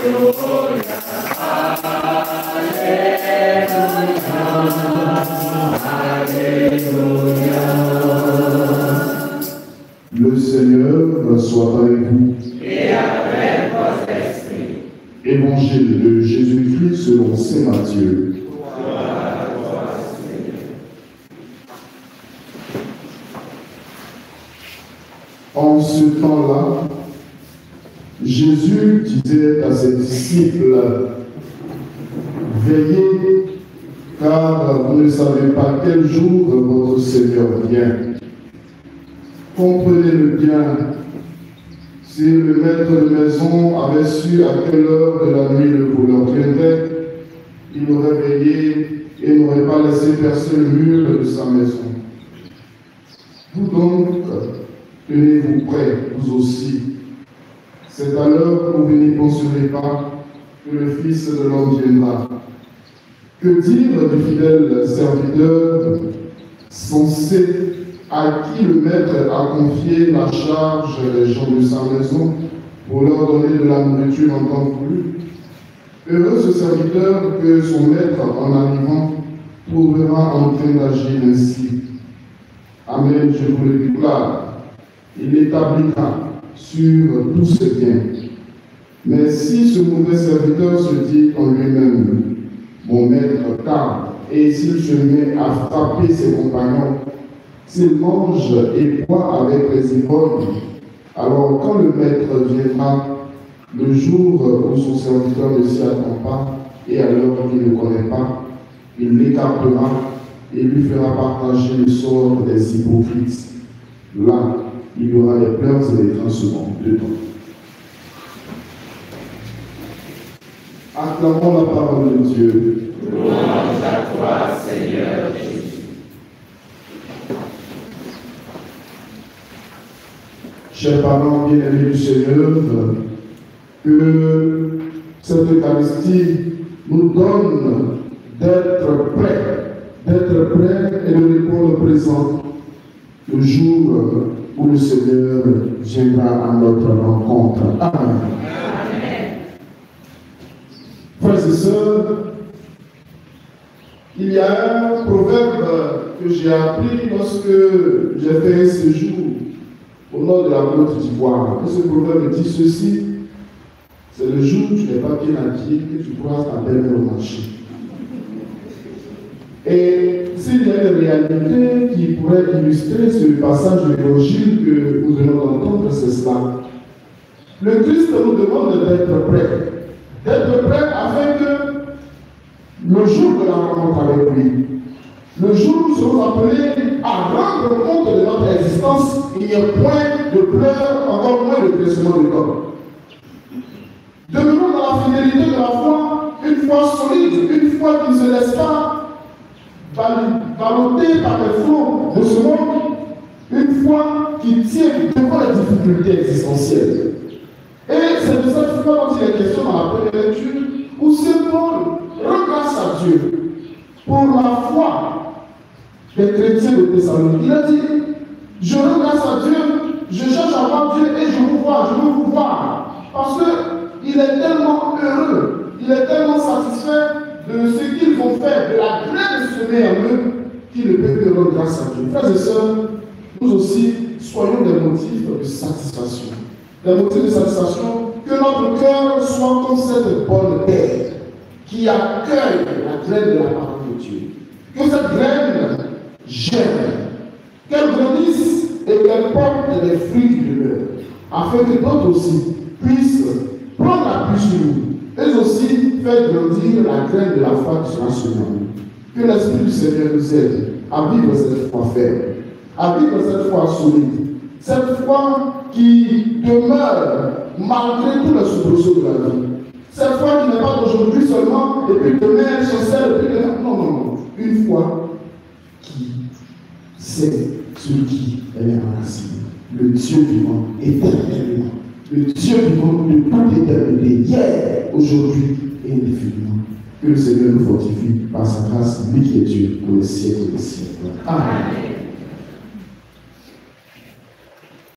Le Seigneur soit avec vous. Et avec votre esprit. Évangile de Jésus-Christ selon saint Matthieu. En ce temps-là, Jésus disait à ses disciples, « Veillez, car vous ne savez pas quel jour votre Seigneur vient. Comprenez-le bien. Si le maître de maison avait su à quelle heure de la nuit le voleur viendrait, il aurait veillé et n'aurait pas laissé percer le mur de sa maison. Vous donc, tenez-vous prêts, vous aussi. C'est à l'heure où vous n'y penserez pas que le Fils de l'homme viendra. Que dire du fidèle serviteur censé à qui le maître a confié la charge des gens de sa maison pour leur donner de la nourriture en temps voulu? Heureux ce serviteur que son maître, en arrivant, trouvera en train d'agir ainsi. Amen, je vous le déclare, il l'établira sur tous ses biens. Mais si ce mauvais serviteur se dit en lui-même, mon maître tarde, et s'il se met à frapper ses compagnons, s'il mange et boit avec les ivrognes, alors quand le maître viendra, le jour où son serviteur ne s'y attend pas, et à l'heure qu'il ne connaît pas, il l'écartera et lui fera partager le sort des hypocrites. Là, il y aura des pleurs et des grincements dedans. Acclamons la parole de Dieu. Louange à toi, Seigneur Jésus. Chers parents bien-aimés du Seigneur, que cette Eucharistie nous donne d'être prêts et de répondre présent le jour où le Seigneur viendra à notre rencontre. Amen. Frères et sœurs, il y a un proverbe que j'ai appris lorsque j'ai fait un séjour au nord de la Côte d'Ivoire. Et ce proverbe dit ceci: c'est le jour où tu n'es pas bien habillé que tu pourras t'appeler au marché. Et s'il y a une réalité qui pourrait illustrer ce passage de l'évangile que nous venons d'entendre, c'est cela. Le Christ nous demande d'être prêts. D'être prêts afin que le jour de la rencontre avec lui, le jour où nous serons appelés à rendre compte de notre existence, il n'y a point de pleurs, encore moins de pincement de corps. Demeurons dans la fidélité de la foi, une foi solide, une foi qui ne se laisse pas balloter par les flots de ce monde, une foi qui tient devant les difficultés existentielles. Et c'est de cette foi dont il est question dans la première lecture, où Saint Paul rend grâce à Dieu pour la foi des chrétiens de Thessalonique. Il a dit, je rends grâce à Dieu, je cherche à voir Dieu et je vous vois, je veux vous voir. Parce qu'il est tellement heureux, il est tellement satisfait de ce qu'ils vont faire, de la graine semée en eux, qu'il ne peut que rendre grâce à Dieu. Frères et sœurs, nous aussi, soyons des motifs de satisfaction. Des motifs de satisfaction, que notre cœur soit comme cette bonne terre qui accueille la graine de la parole de Dieu. Que cette graine germe, qu'elle grandisse et qu'elle porte les fruits du bonheur, afin que d'autres aussi puissent prendre appui sur nous, et aussi faire grandir la graine de la foi qui sera sur nous. Que l'Esprit du Seigneur nous aide à vivre cette foi ferme, à vivre cette foi solide, cette foi qui demeure malgré tous les soubresauts de la vie. Cette foi qui n'est pas d'aujourd'hui seulement, et puis demain elle chancelle, et puis demain. Non, non, non. Une foi qui sait sur qui elle est enracinée. Le Dieu vivant, éternellement. Le Dieu vivant de toute éternité, hier, aujourd'hui et indéfiniment. Que le Seigneur nous fortifie par sa grâce, lui qui est Dieu, pour les siècles des siècles. Amen.